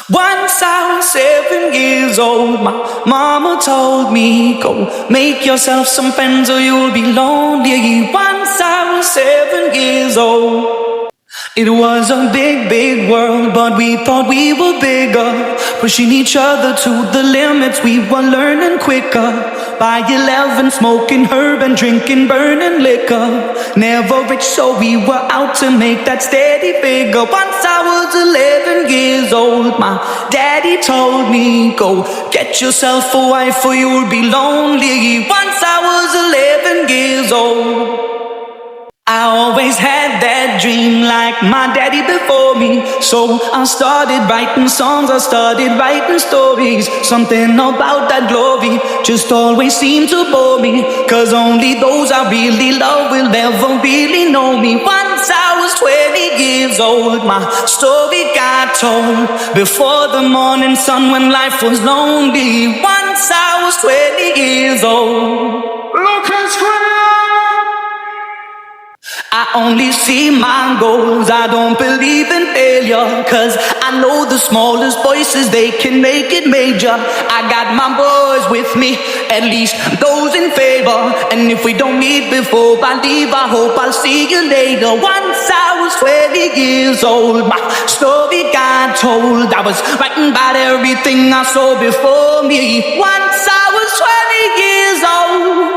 Once I was 7 years old, my mama told me, go make yourself some friends or you'll be lonely. Once I was 7 years old. It was a big, big world, but we thought we were bigger, pushing each other to the limits. We were learning quicker. By 11, smoking herb and drinking burning liquor. Never rich, so we were out to make that steady figure. Once I was 11 years old, my daddy told me, go get yourself a wife or you'll be lonely. Once I was 11 years old. I always had that dream like my daddy before me. So I started writing songs, I started writing stories. Something about that glory just always seemed to bore me, 'cause only those I really love will ever really know me. Once I was 20 years old, my story got told before the morning sun when life was lonely. Once I was 20 years old. Look at I only see my goals, I don't believe in failure, 'cause I know the smallest voices, they can make it major. I got my boys with me, at least those in favor. And if we don't meet before I leave, I hope I'll see you later. Once I was 20 years old, my story got told. I was writing about everything I saw before me. Once I was 20 years old.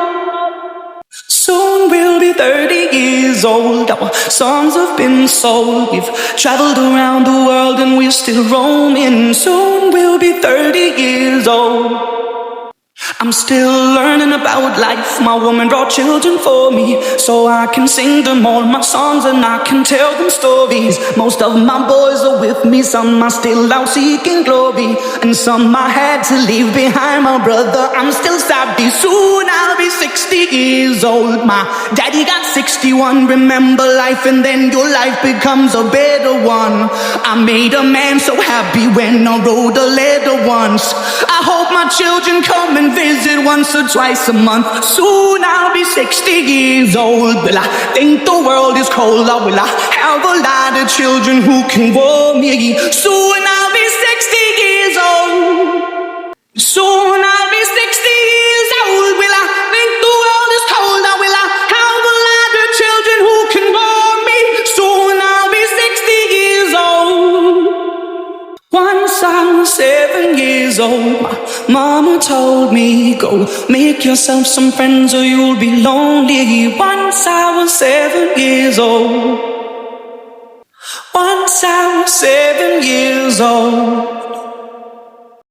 Soon we'll be 30 years old. Our songs have been sold. We've traveled around the world and we're still roaming. Soon we'll be 30 years old. I'm still learning about life. My woman brought children for me, so I can sing them all my songs and I can tell them stories. Most of my boys are with me, some are still out seeking glory, and some I had to leave behind. My brother, I'm still savvy. Soon I'll be 60 years old. My daddy got 61. Remember life and then your life becomes a better one. I made a man so happy when I wrote a letter once. I hope my children come and visit once or twice a month. Soon I'll be 60 years old. Will I think the world is cold, or will I have a lot of children who can warm me? Soon I'll be 60 years old. Soon I'll be 60 years old. Will I think the world is cold, or will I have a lot of children who can warm me? Soon I'll be 60 years old. Once I was 7 years old, my mama told me, go make yourself some friends or you'll be lonely. Once I was 7 years old. Once I was 7 years old.